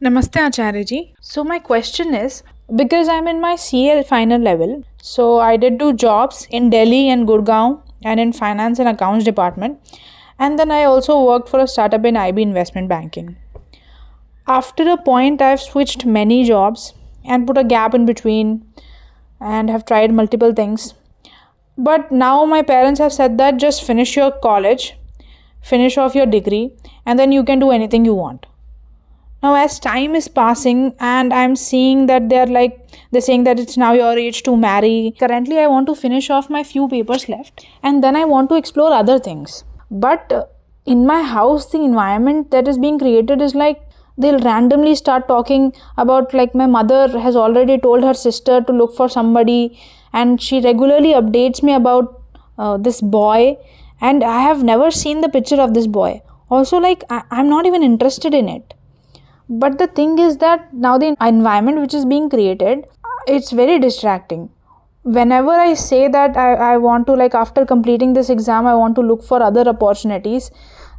Namaste Acharya Ji. So my question is, because I'm in my CL final level, so I did do jobs in Delhi and Gurgaon and in finance and accounts department, and then I also worked for a startup in IB investment banking. After a point, I've switched many jobs and put a gap in between and have tried multiple things. But now my parents have said that just finish your college, finish off your degree, and then you can do anything you want. Now as time is passing and I'm seeing that they're saying that it's now your age to marry. Currently I want to finish off my few papers left and then I want to explore other things. But in my house the environment that is being created is like they'll randomly start talking about, like, my mother has already told her sister to look for somebody and she regularly updates me about this boy, and I have never seen the picture of this boy. Also, like, I'm not even interested in it. But the thing is that now the environment which is being created, it's very distracting. Whenever I say that I want to, like, after completing this exam I want to look for other opportunities,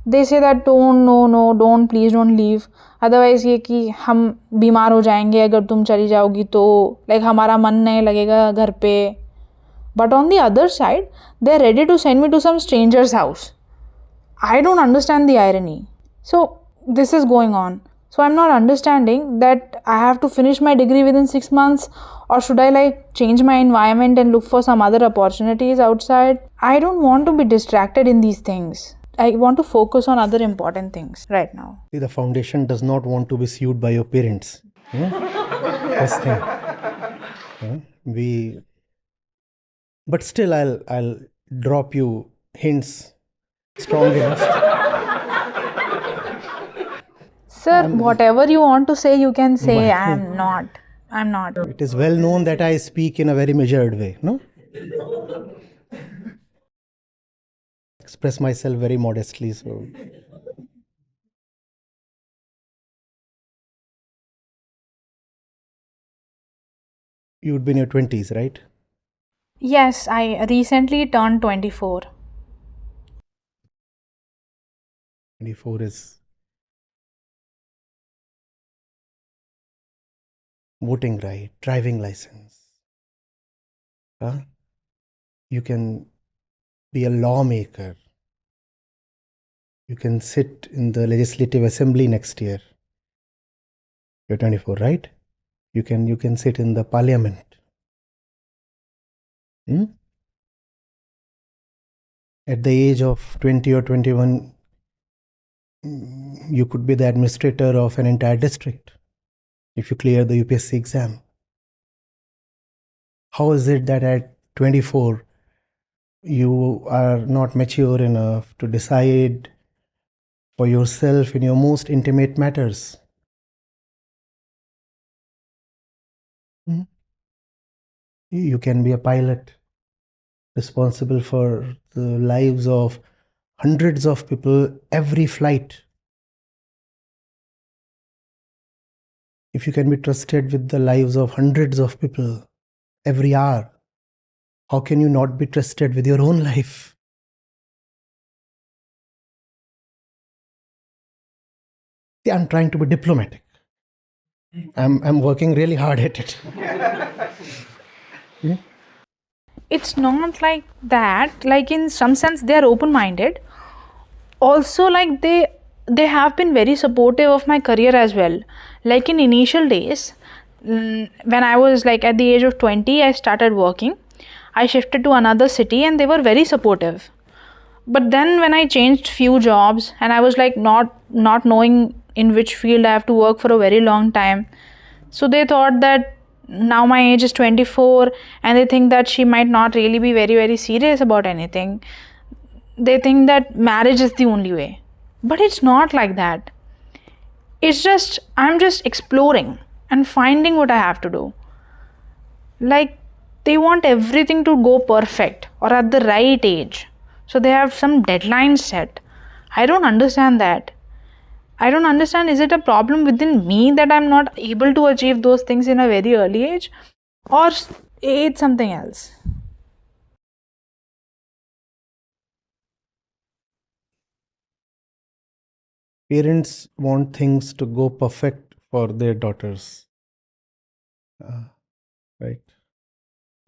they say that don't, please don't leave, otherwise ये कि हम बीमार हो जाएंगे अगर तुम चली जाओगी तो, like, हमारा मन नहीं लगेगा घर पे. But on the other side, they're ready to send me to some stranger's house. I don't understand the irony. So this is going on. So I'm not understanding that I have to finish my degree within 6 months, or should I, like, change my environment and look for some other opportunities outside? I don't want to be distracted in these things. I want to focus on other important things right now. See, the foundation does not want to be sued by your parents. First thing. But still, I'll drop you hints strong enough. Sir, whatever you want to say, you can say. I'm not. It is well known that I speak in a very measured way, no? Express myself very modestly, so. You would be in your 20s, right? Yes, I recently turned 24. 24 is voting right, driving license. You can be a lawmaker. You can sit in the legislative assembly next year. You're 24, right? You can sit in the parliament. At the age of 20 or 21, you could be the administrator of an entire district if you clear the UPSC exam. How is it that at 24 you are not mature enough to decide for yourself in your most intimate matters? You can be a pilot responsible for the lives of hundreds of people every flight. If you can be trusted with the lives of hundreds of people every hour, how can you not be trusted with your own life? See, I'm trying to be diplomatic. I'm working really hard at it. It's not like that. Like, in some sense they are open-minded. Also, like, they have been very supportive of my career as well. Like, in initial days, when I was, like, at the age of 20, I started working. I shifted to another city and they were very supportive. But then when I changed few jobs and I was, like, not knowing in which field I have to work for a very long time, so they thought that now my age is 24 and they think that she might not really be very, very serious about anything. They think that marriage is the only way. But it's not like that. It's just, I'm just exploring and finding what I have to do. Like, they want everything to go perfect or at the right age. So they have some deadline set. I don't understand that. I don't understand, is it a problem within me that I'm not able to achieve those things in a very early age, or it's something else? Parents want things to go perfect for their daughters. Right?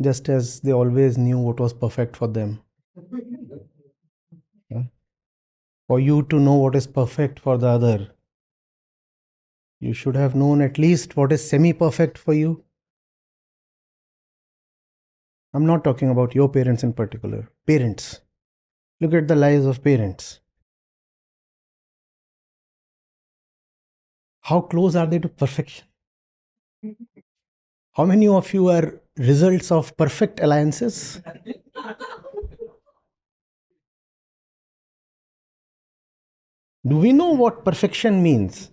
Just as they always knew what was perfect for them. Yeah. For you to know what is perfect for the other, you should have known at least what is semi-perfect for you. I'm not talking about your parents in particular. Parents. Look at the lives of parents. How close are they to perfection? How many of you are results of perfect alliances? Do we know what perfection means?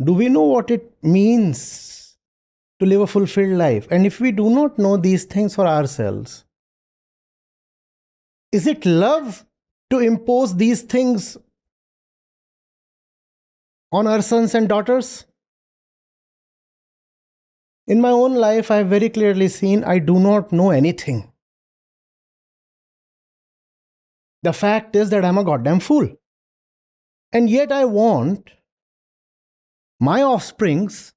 Do we know what it means to live a fulfilled life? And if we do not know these things for ourselves, is it love to impose these things on our sons and daughters? In my own life, I have very clearly seen I do not know anything. The fact is that I'm a goddamn fool. And yet I want my offsprings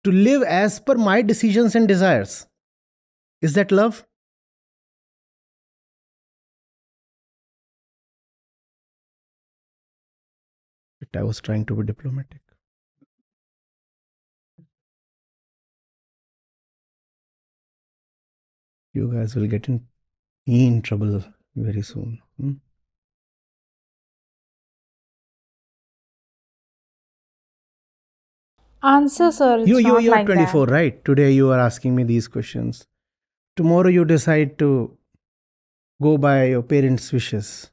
to live as per my decisions and desires. Is that love? But I was trying to be diplomatic. You guys will get in trouble very soon. Answer, sir. It's not You're like that. 24, right? Today you are asking me these questions. Tomorrow you decide to go by your parents' wishes.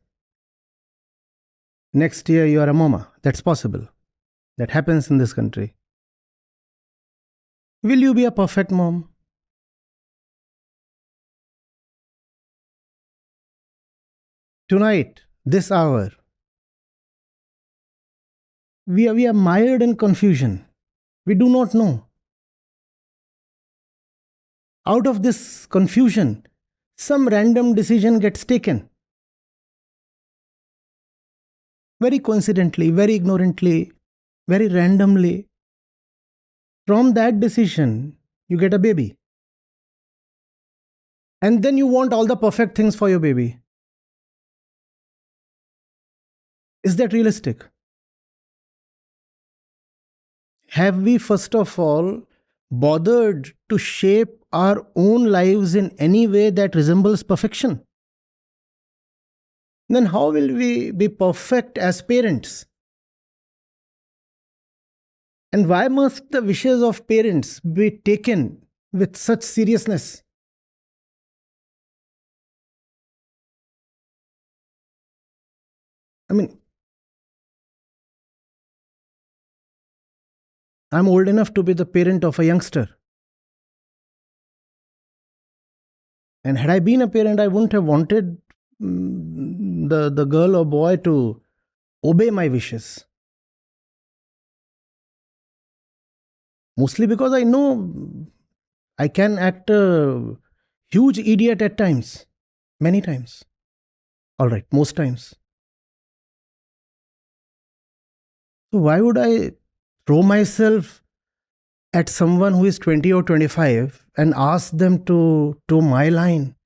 Next year you are a mama. That's possible. That happens in this country. Will you be a perfect mom? Tonight, this hour, we are mired in confusion. We do not know. Out of this confusion, some random decision gets taken. Very coincidentally, very ignorantly, very randomly. From that decision, you get a baby. And then you want all the perfect things for your baby. Is that realistic? Have we, first of all, bothered to shape our own lives in any way that resembles perfection? Then how will we be perfect as parents? And why must the wishes of parents be taken with such seriousness? I mean, I'm old enough to be the parent of a youngster. And had I been a parent, I wouldn't have wanted the girl or boy to obey my wishes. Mostly because I know I can act a huge idiot at times. Many times. All right, most times. So why would I throw myself at someone who is 20 or 25 and ask them to toe my line?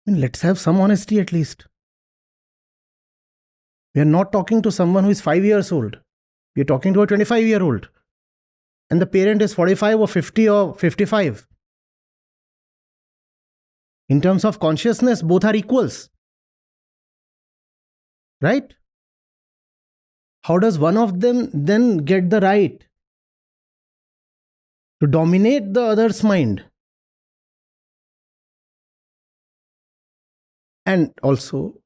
I mean, let's have some honesty at least. We are not talking to someone who is 5 years old. We are talking to a 25-year-old. And the parent is 45 or 50 or 55. In terms of consciousness, both are equals. Right? How does one of them then get the right to dominate the other's mind? And also,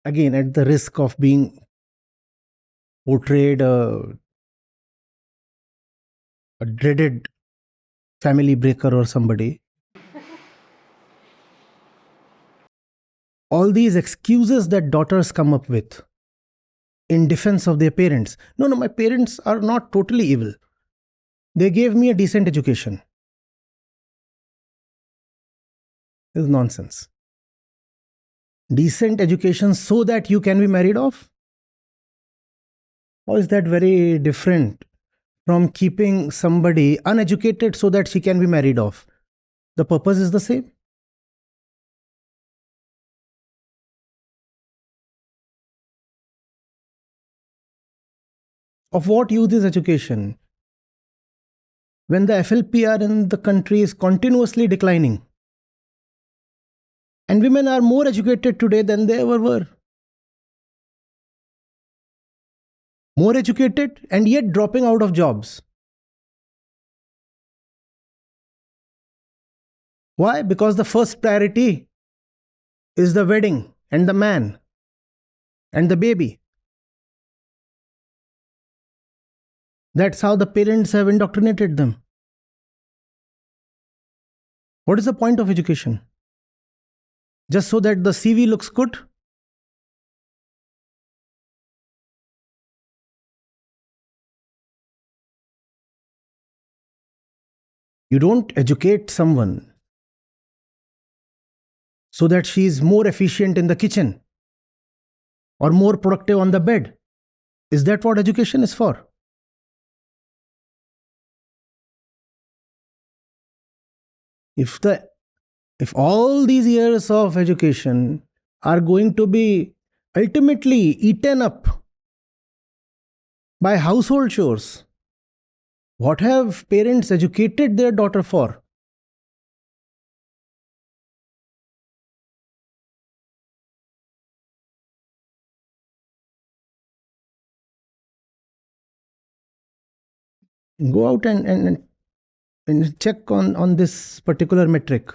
again, at the risk of being portrayed a dreaded family breaker or somebody, all these excuses that daughters come up with in defense of their parents. No, my parents are not totally evil. They gave me a decent education. This is nonsense. decent education so that you can be married off? Or is that very different from keeping somebody uneducated so that she can be married off? The purpose is the same. Of what use is education when the FLPR in the country is continuously declining? And women are more educated today than they ever were. More educated and yet dropping out of jobs. Why? Because the first priority is the wedding and the man and the baby. That's how the parents have indoctrinated them. What is the point of education? Just so that the CV looks good? You don't educate someone so that she is more efficient in the kitchen or more productive on the bed. Is that what education is for? If all these years of education are going to be ultimately eaten up by household chores, what have parents educated their daughter for? Go out and check on this particular metric.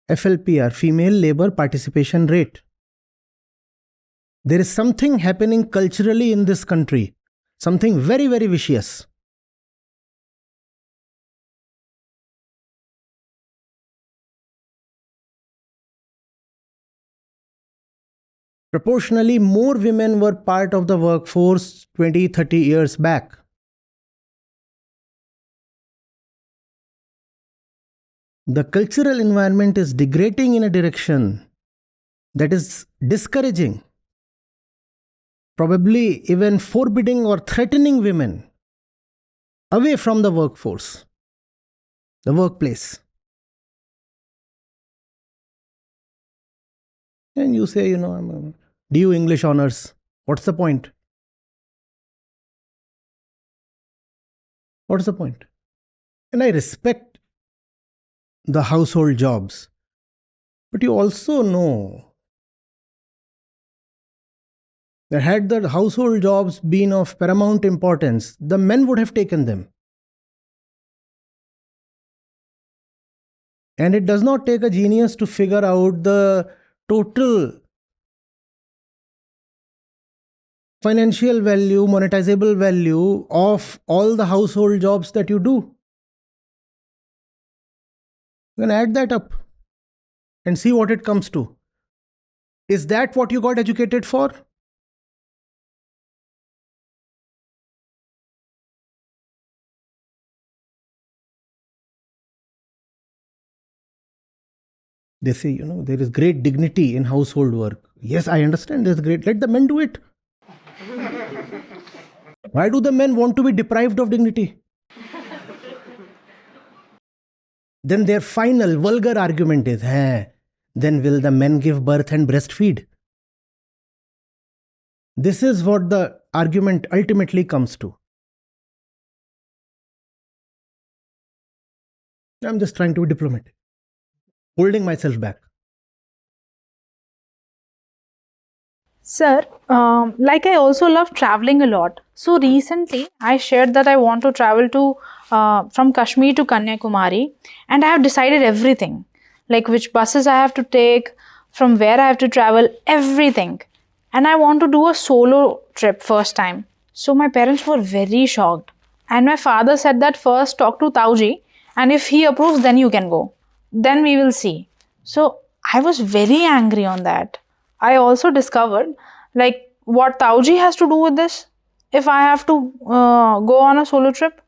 FLPR, female labor participation rate. There is something happening culturally in this country, something very, very vicious. Proportionally, more women were part of the workforce 20, 30 years back. The cultural environment is degrading in a direction that is discouraging, probably even forbidding or threatening women away from the workforce, the workplace. And you say, I'm DU English honors. What's the point? What's the point? And I respect the household jobs. But you also know that had the household jobs been of paramount importance, the men would have taken them. And it does not take a genius to figure out the total financial value, monetizable value of all the household jobs that you do. You can add that up and see what it comes to. Is that what you got educated for? They say, there is great dignity in household work. Yes, I understand there's great. Let the men do it. Why do the men want to be deprived of dignity? Then their final vulgar argument is, then will the men give birth and breastfeed? This is what the argument ultimately comes to. I'm just trying to be diplomatic, holding myself back. Sir, like I also love traveling a lot. So recently, I shared that I want to travel to from Kashmir to Kanyakumari, and I have decided everything, like which buses I have to take, from where I have to travel, everything. And I want to do a solo trip first time. So my parents were very shocked, and my father said that first talk to Tauji, and if he approves, then you can go. Then we will see. So I was very angry on that. I also discovered like what Tauji has to do with this if I have to go on a solo trip.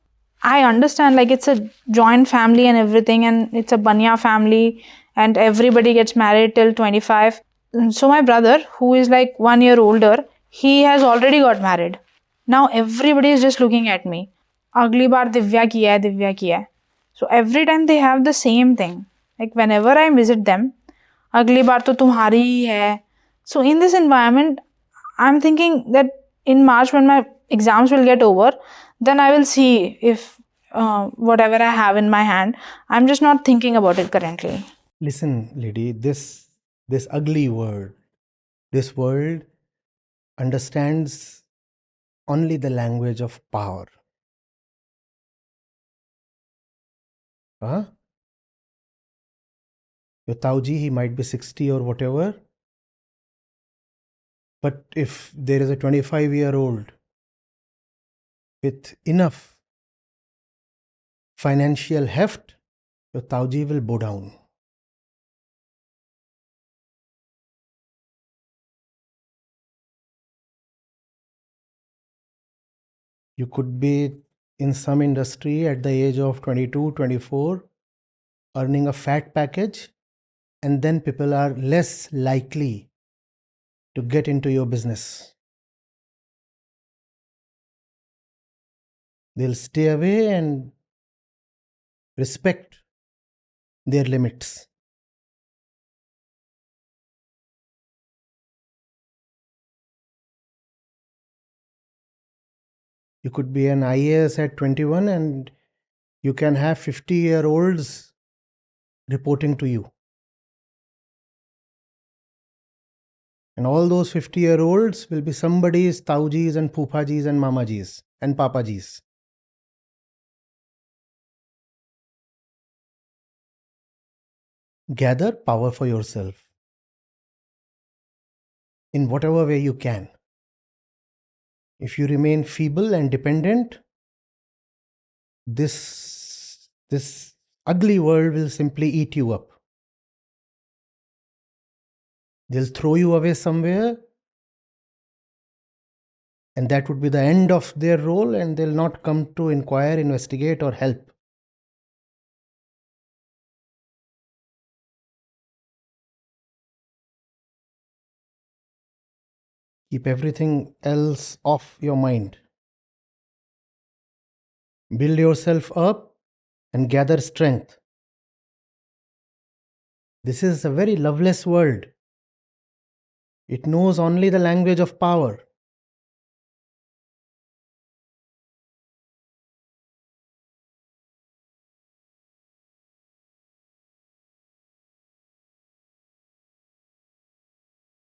I understand like it's a joint family and everything, and it's a Banya family and everybody gets married till 25. So my brother, who is like 1 year older, he has already got married. Now everybody is just looking at me. अगली बार दिव्या किया है, दिव्या किया है. So every time they have the same thing. Like whenever I visit them, अगली बार तो तुम्हारी ही है. So in this environment, I'm thinking that in March when my exams will get over, then I will see if whatever I have in my hand. I'm just not thinking about it currently. Listen, lady, this ugly word, this world understands only the language of power. Huh? Your Tauji, he might be 60 or whatever. But if there is a 25-year-old with enough financial heft, your Tauji will bow down. You could be in some industry at the age of 22, 24, earning a fat package, and then people are less likely to get into your business. They'll stay away and respect their limits. You could be an IAS at 21 and you can have 50-year-olds reporting to you. And all those 50-year-olds will be somebody's Taujis and Pupajis and Mamajis and Papajis. Gather power for yourself in whatever way you can. If you remain feeble and dependent, this ugly world will simply eat you up. They'll throw you away somewhere, and that would be the end of their role, and they'll not come to inquire, investigate, or help. Keep everything else off your mind. Build yourself up and gather strength. This is a very loveless world. It knows only the language of power.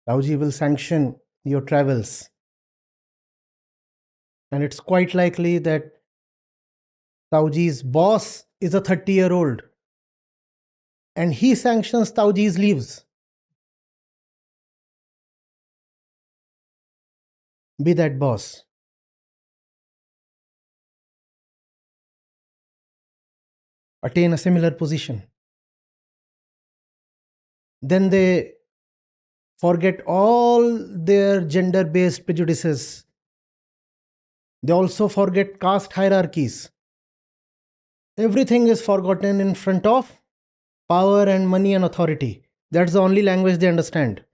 Tauji will sanction your travels. And it's quite likely that Tauji's boss is a 30-year-old. And he sanctions Tauji's leaves. Be that boss. Attain a similar position. Then they forget all their gender-based prejudices. They also forget caste hierarchies. Everything is forgotten in front of power and money and authority. That's the only language they understand.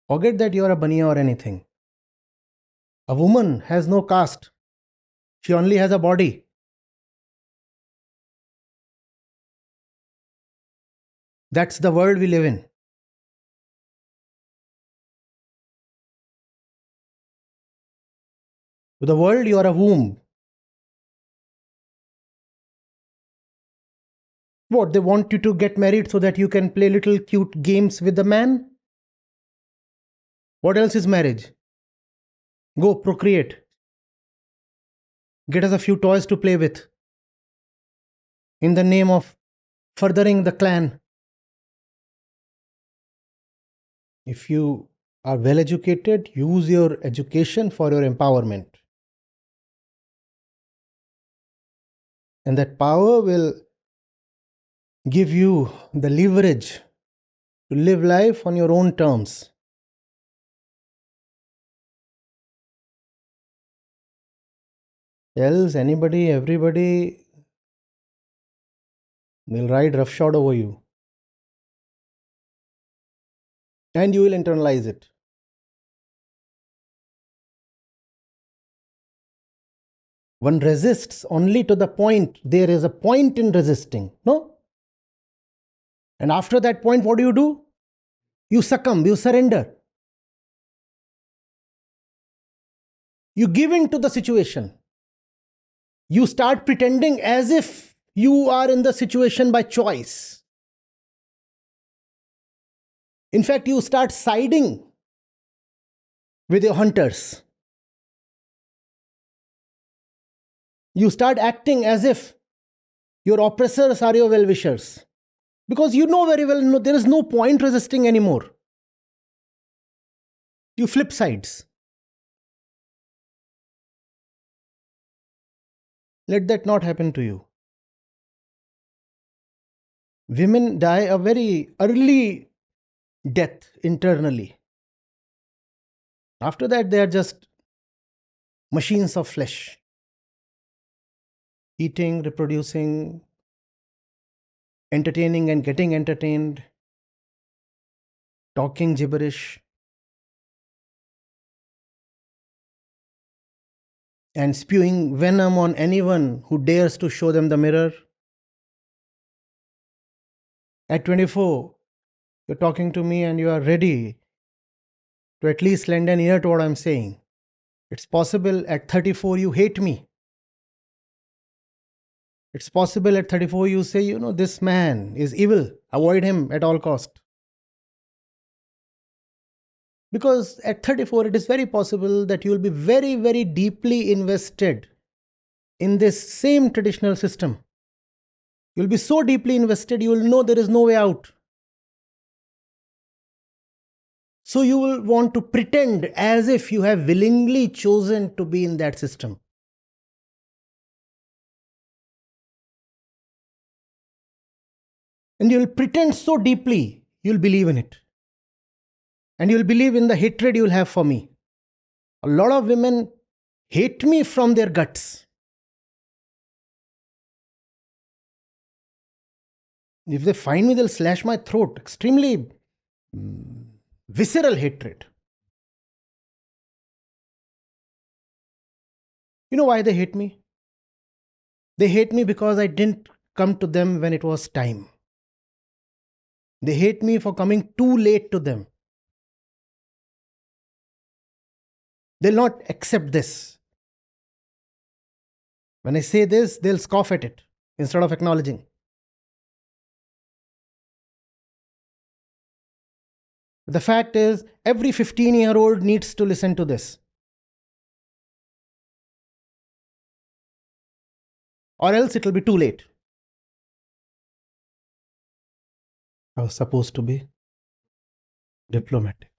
Forget that you are a baniya or anything. A woman has no caste. She only has a body. That's the world we live in. To the world, you are a womb. What, they want you to get married so that you can play little cute games with the man? What else is marriage? Go procreate. Get us a few toys to play with. In the name of furthering the clan. If you are well educated, use your education for your empowerment. And that power will give you the leverage to live life on your own terms. Else, anybody, everybody will ride roughshod over you. And you will internalize it. One resists only to the point. There is a point in resisting. No? And after that point, what do? You succumb, you surrender. You give in to the situation. You start pretending as if you are in the situation by choice. In fact, you start siding with your hunters. You start acting as if your oppressors are your well-wishers. Because you know very well, no, there is no point resisting anymore. You flip sides. Let that not happen to you. Women die a very early death internally. After that, they are just machines of flesh. Eating, reproducing, entertaining and getting entertained, talking gibberish, and spewing venom on anyone who dares to show them the mirror. At 24, you're talking to me and you are ready to at least lend an ear to what I'm saying. It's possible at 34 you hate me. It's possible at 34 you say, this man is evil. Avoid him at all cost. Because at 34, it is very possible that you will be very, very deeply invested in this same traditional system. You'll be so deeply invested, you will know there is no way out. So you will want to pretend as if you have willingly chosen to be in that system. And you will pretend so deeply, you'll believe in it. And you'll believe in the hatred you'll have for me. A lot of women hate me from their guts. If they find me, they'll slash my throat. Extremely visceral hatred. You know why they hate me? They hate me because I didn't come to them when it was time. They hate me for coming too late to them. They'll not accept this. When I say this, they'll scoff at it instead of acknowledging. The fact is, every 15-year-old needs to listen to this. Or else it will be too late. I was supposed to be diplomatic.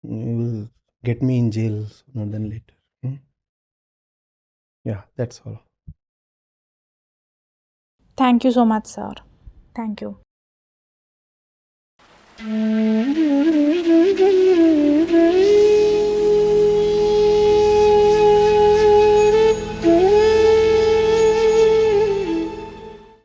You will get me in jail sooner than later. Yeah, that's all. Thank you so much, sir. Thank you.